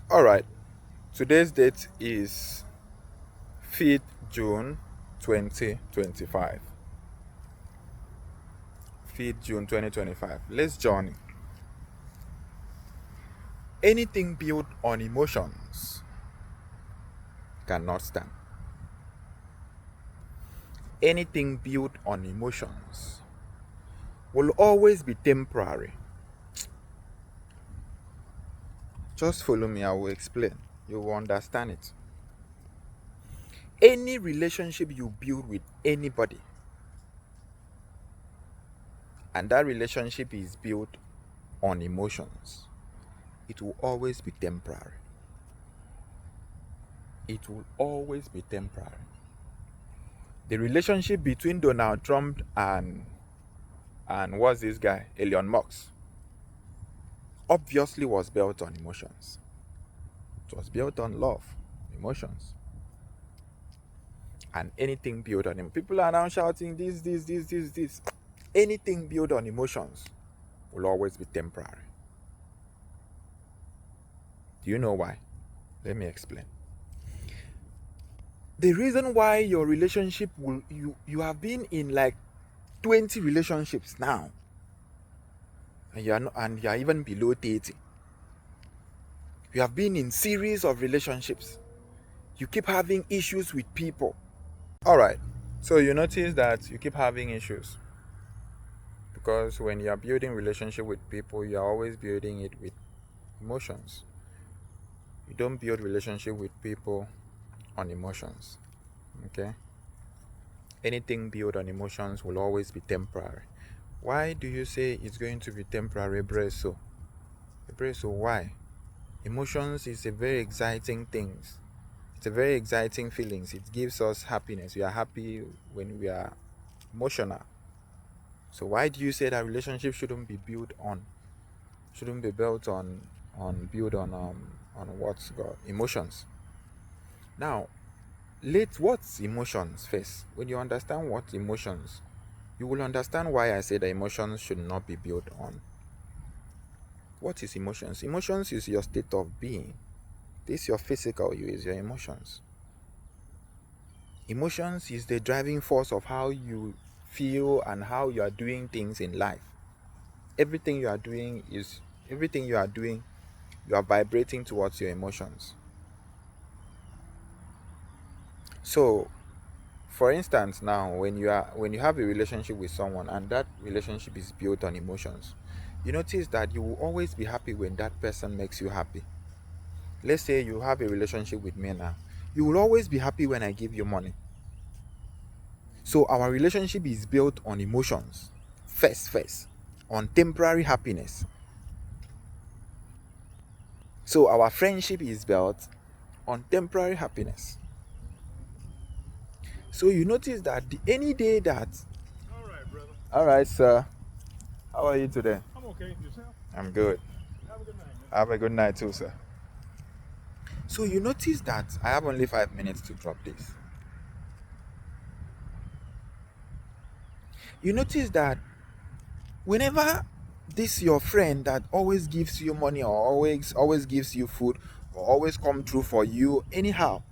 All right. Today's date is 5th June 2025. 5th June 2025. Let's journey. Anything built on emotions cannot stand. Anything built on emotions will always be temporary. Just follow me, I will explain. You will understand it. Any relationship you build with anybody, and that relationship is built on emotions, it will always be temporary. It will always be temporary. The relationship between Donald Trump and what's this guy, Elon Musk, obviously was built on emotions. It was built on love, emotions. And anything built on him. People are now shouting this. Anything built on emotions will always be temporary. Do you know why? Let me explain. The reason why your relationship will you have been in like 20 relationships now, and you are even below 30. You have been in series of relationships. You keep having issues with people. All right. So you notice that you keep having issues because when you are building relationship with people, you are always building it with emotions. You don't build relationship with people on emotions. Okay? Anything built on emotions will always be temporary. Why do you say it's going to be temporary, Breso? Breso, why? Emotions is a very exciting thing. It's a very exciting feelings. It gives us happiness. We are happy when we are emotional. So why do you say that relationship shouldn't be built on build on what's got emotions? Now, what's emotions first? When you understand what emotions, you will understand why I say that emotions should not be built on. What is emotions? Emotions is your state of being. This your physical you is your emotions. Emotions is the driving force of how you feel and how you are doing things in life. Everything you are doing you are vibrating towards your emotions. So, for instance, now when you have a relationship with someone and that relationship is built on emotions, you notice that you will always be happy when that person makes you happy. Let's say you have a relationship with me now. You will always be happy when I give you money. So our relationship is built on emotions. First, on temporary happiness. So our friendship is built on temporary happiness. So you notice that any day that. All right, brother. All right, sir. How are you today? I'm okay. Yourself? I'm good. Have a good night, man. Have a good night too, sir. So you notice that I have only 5 minutes to drop this. You notice that whenever this your friend that always gives you money or always gives you food or always come through for you anyhow,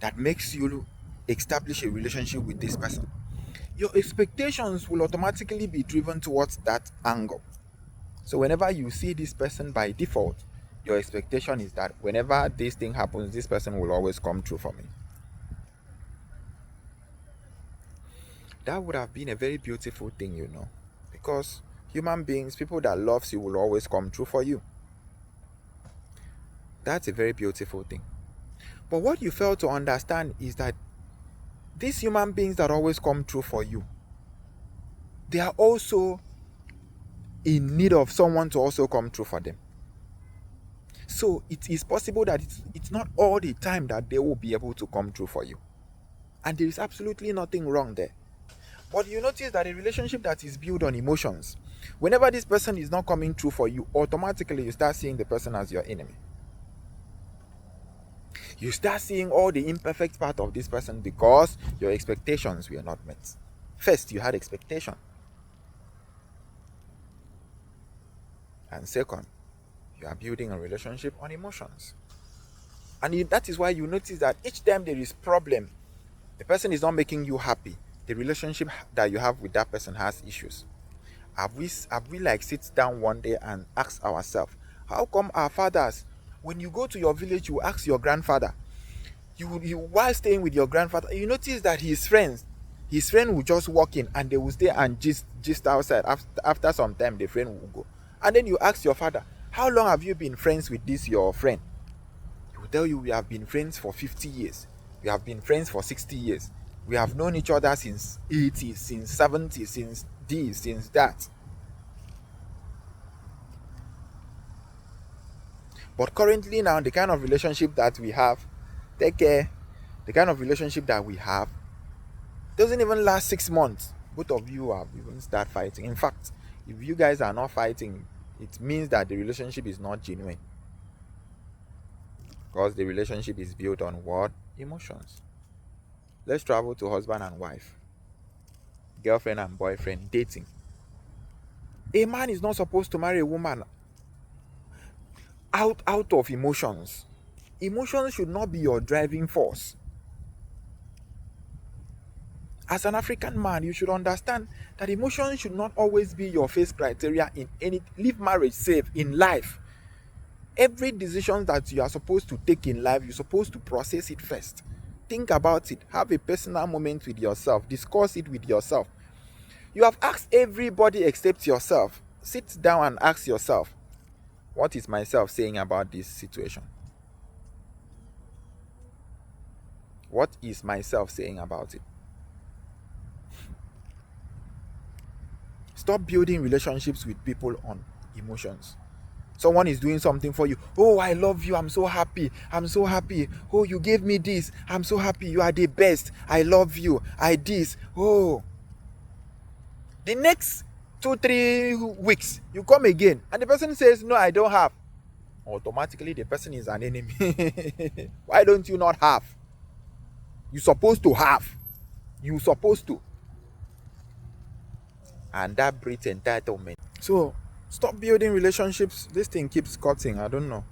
that makes you establish a relationship with this person, your expectations will automatically be driven towards that angle. So whenever you see this person by default, your expectation is that whenever this thing happens, this person will always come true for me. That would have been a very beautiful thing, because human beings, people that loves you will always come true for you. That's a very beautiful thing. But what you fail to understand is that these human beings that always come true for you, they are also in need of someone to also come true for them. So it is possible that it's not all the time that they will be able to come true for you. And there is absolutely nothing wrong there. But you notice that a relationship that is built on emotions, whenever this person is not coming true for you, automatically you start seeing the person as your enemy. You start seeing all the imperfect part of this person because your expectations were not met. First, you had expectation. And second, You are building a relationship on emotions. And that is why you notice that each time there is problem, the person is not making you happy. The relationship that you have with that person has issues. Have we like sit down one day and ask ourselves, how come our fathers, when you go to your village, you ask your grandfather, you while staying with your grandfather, you notice that his friend will just walk in and they will stay and gist outside. After some time, the friend will go. And then you ask your father, how long have you been friends with this your friend? He will tell you, we have been friends for 50 years. We have been friends for 60 years. We have known each other since 80s, since 70s, since this, since that. But currently now, the kind of relationship that we have, take care, the kind of relationship that we have doesn't even last 6 months. Both of you have even start fighting. In fact, if you guys are not fighting, it means that the relationship is not genuine. Because the relationship is built on what? Emotions. Let's travel to husband and wife, girlfriend and boyfriend, dating. A man is not supposed to marry a woman out of emotions. Emotions should not be your driving force. As an African man, you should understand that emotions should not always be your first criteria in any. Leave marriage safe in life. Every decision that you are supposed to take in life, you're supposed to process it first. Think about it. Have a personal moment with yourself. Discuss it with yourself. You have asked everybody except yourself. Sit down and ask yourself, what is myself saying about this situation? What is myself saying about it? Stop building relationships with people on emotions. Someone is doing something for you. Oh, I love you. I'm so happy. I'm so happy. Oh, you gave me this. I'm so happy. You are the best. I love you. I this. Oh. The next 2-3 weeks, you come again. And the person says, no, I don't have. Automatically, the person is an enemy. Why don't you not have? You're supposed to have. You're supposed to. And that breeds entitlement. So, stop building relationships. This thing keeps cutting. I don't know.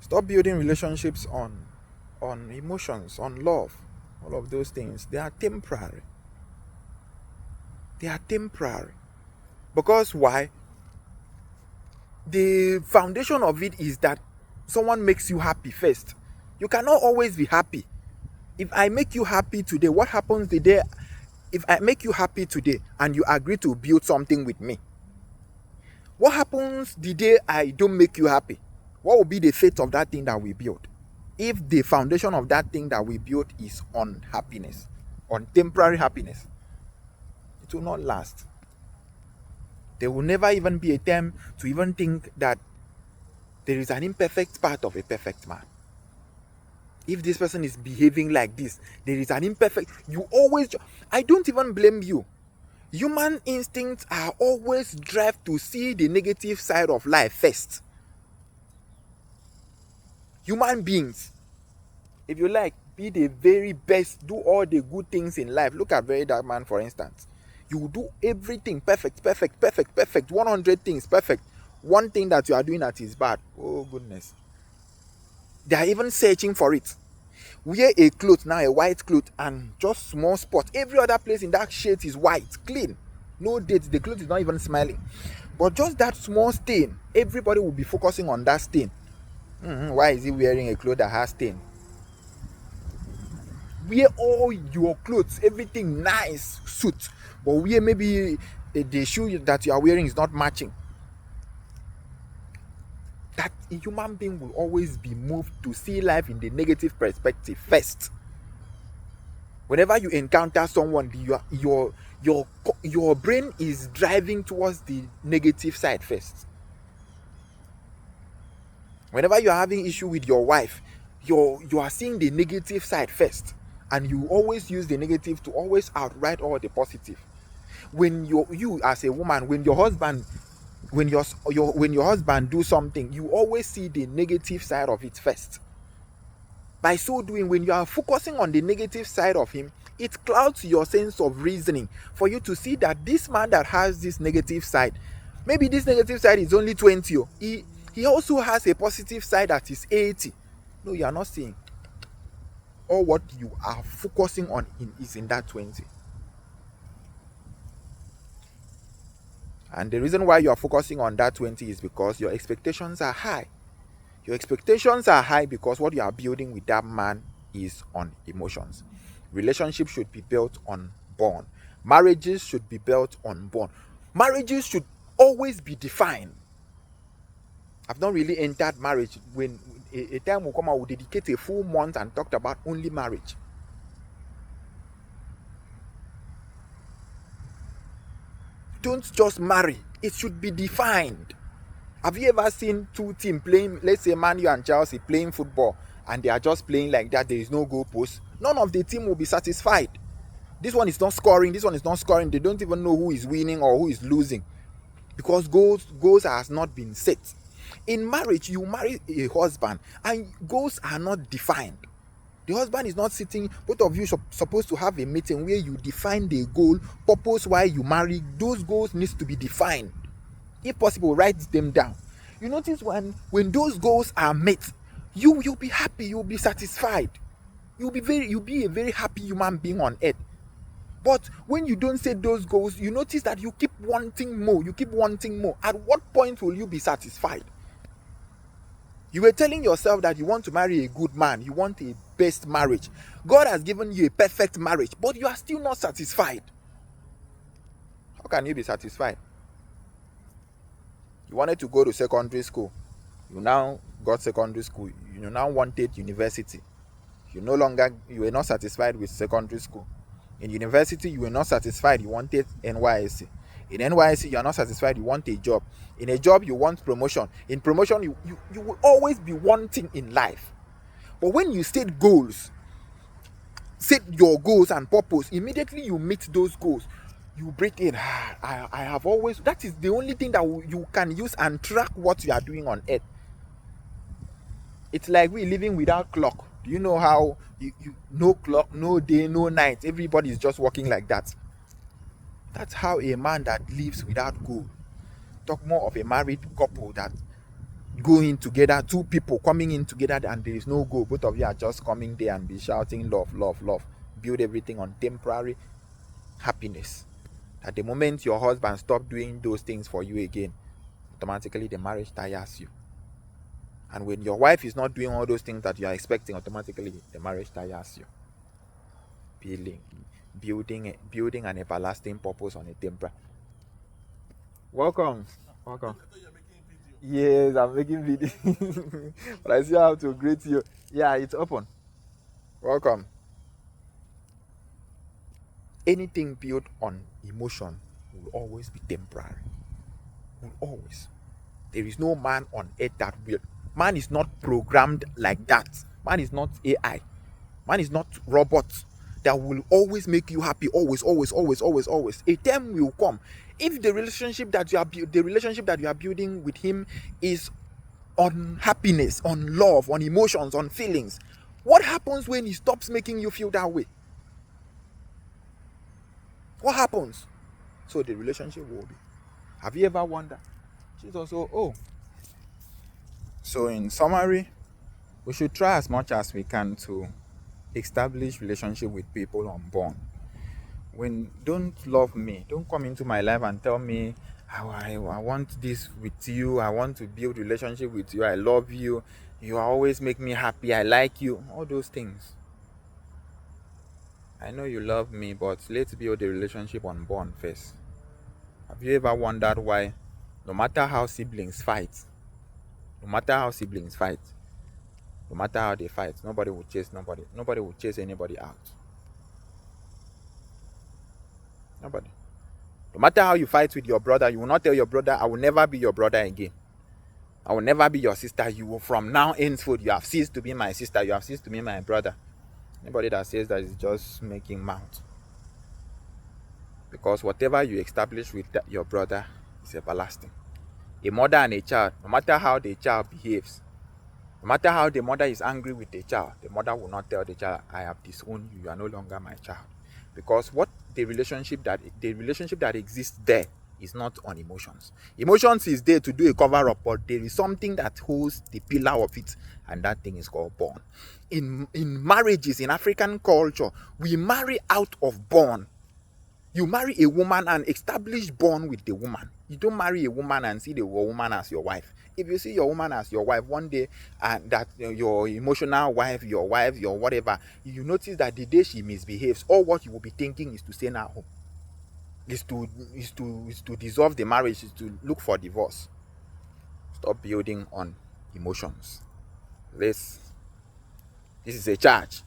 Stop building relationships on emotions, on love. All of those things. They are temporary. They are temporary. Because why? The foundation of it is that someone makes you happy first. You cannot always be happy. If I make you happy today, what happens the day? If I make you happy today and you agree to build something with me, what happens the day I don't make you happy? What will be the fate of that thing that we build? If the foundation of that thing that we build is on happiness, on temporary happiness, it will not last. There will never even be a time to even think that there is an imperfect part of a perfect man. If this person is behaving like this, there is an imperfect. I don't even blame you. Human instincts are always drive to see the negative side of life first. Human beings, if you like, be the very best, do all the good things in life. Look at Very Dark Man, for instance. You do everything perfect, 100 things perfect. One thing that you are doing that is bad, oh goodness. They are even searching for it. Wear a cloth now, a white cloth, and just small spot. Every other place in that shade is white, clean. No dates, the cloth is not even smiling. But just that small stain, everybody will be focusing on that stain. Why is he wearing a cloth that has stain? Wear all your clothes, everything nice, suit. But wear maybe the shoe that you are wearing is not matching. That a human being will always be moved to see life in the negative perspective first. Whenever you encounter someone, your brain is driving towards the negative side first. Whenever you are having issue with your wife, you are seeing the negative side first, and you always use the negative to always outright all the positive. When you as a woman, when your husband do something, you always see the negative side of it first. By so doing, when you are focusing on the negative side of him, it clouds your sense of reasoning for you to see that this man that has this negative side, maybe this negative side is only 20. He he also has a positive side that is 80. No, you are not seeing. All what you are focusing on is in that 20. And the reason why you are focusing on that 20 is because your expectations are high. Your expectations are high because what you are building with that man is on emotions. Relationships should be built on bond. Marriages should be built on bond. Marriages should always be defined. I've not really entered marriage when a time will come, I will dedicate a full month and talked about only marriage. Don't just marry. It should be defined. Have you ever seen two teams playing, let's say Man U and Chelsea playing football, and they are just playing like that, there is no goal post? None of the team will be satisfied. This one is not scoring, this one is not scoring. They don't even know who is winning or who is losing because goals has not been set. In marriage, you marry a husband and goals are not defined. The husband is not sitting, both of you supposed to have a meeting where you define the goal, purpose why you marry. Those goals needs to be defined. If possible, write them down. You notice when those goals are met, you'll be happy, you'll be satisfied. You'll be a very happy human being on earth. But when you don't set those goals, you notice that you keep wanting more. You keep wanting more. At what point will you be satisfied? You were telling yourself that you want to marry a good man. You want a best marriage. God has given you a perfect marriage, but you are still not satisfied. How can you be satisfied? You wanted to go to secondary school. You now got secondary school. You now wanted university. You were not satisfied with secondary school. In university, you were not satisfied. You wanted NYSC. In NYSC, you are not satisfied. You want a job. In a job, you want promotion. In promotion, you will always be wanting in life. But when you set goals, set your goals and purpose, immediately you meet those goals. You breathe in. I have always. That is the only thing that you can use and track what you are doing on earth. It's like we living without clock. Do you know how you no clock, no day, no night? Everybody is just working like that. That's how a man that lives without goal. Talk more of a married couple that going together, two people coming in together and there is no goal. Both of you are just coming there and be shouting love, love, love. Build everything on temporary happiness. At the moment your husband stops doing those things for you again, automatically the marriage tires you. And when your wife is not doing all those things that you are expecting, automatically the marriage tires you. Building an everlasting purpose on a temporary. Welcome. Yes, I'm making video. But I still have to greet you. Yeah, it's open. Welcome. Anything built on emotion will always be temporary. Will always. There is no man on earth that will. Man is not programmed like that. Man is not AI. Man is not robot that will always make you happy. Always. A time will come. If the relationship that you are building with him is on happiness, on love, on emotions, on feelings, what happens when he stops making you feel that way? What happens? So the relationship will be. Have you ever wondered? She's also, So in summary, we should try as much as we can to establish relationship with people on bond. When don't love me, don't come into my life and tell me how I want this with you, I want to build relationship with you, I love you, you always make me happy, I like you, all those things. I know you love me, but let's build the relationship on bond first. Have you ever wondered why no matter how siblings fight, no matter how they fight, nobody will chase anybody out? Nobody. No matter how you fight with your brother, you will not tell your brother, I will never be your brother again. I will never be your sister. You will, from now henceforth, you have ceased to be my sister, you have ceased to be my brother. Anybody that says that is just making mouth. Because whatever you establish with your brother is everlasting. A mother and a child, no matter how the child behaves, no matter how the mother is angry with the child, the mother will not tell the child, I have disowned you, you are no longer my child. Because what the relationship that exists there It's not on emotions. Emotions is there to do a cover up, but there is something that holds the pillar of it, and that thing is called bond. In marriages, in African culture, we marry out of bond. You marry a woman and establish bond with the woman. You don't marry a woman and see the woman as your wife. If you see your woman as your wife one day, and that your emotional wife, your whatever, you notice that the day she misbehaves, all what you will be thinking is to send her home, is to dissolve the marriage, is to look for divorce. Stop building on emotions. This is a charge.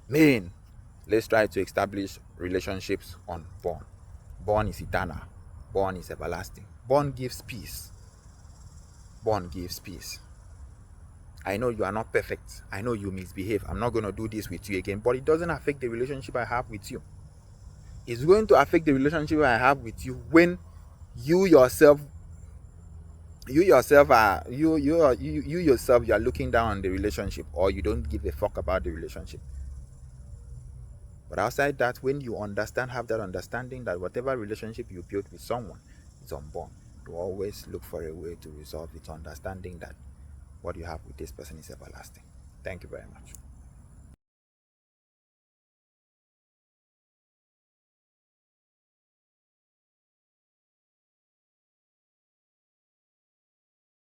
Man, let's try to establish relationships on bond. Bond is eternal. Bond is everlasting. Bond gives peace. Bond gives peace. I know you are not perfect. I know you misbehave. I'm not going to do this with you again. But it doesn't affect the relationship I have with you. It's going to affect the relationship I have with you when you yourself you are looking down on the relationship, or you don't give a fuck about the relationship. But outside that, when you have that understanding that whatever relationship you build with someone is unborn, you always look for a way to resolve it, understanding that what you have with this person is everlasting. Thank you very much.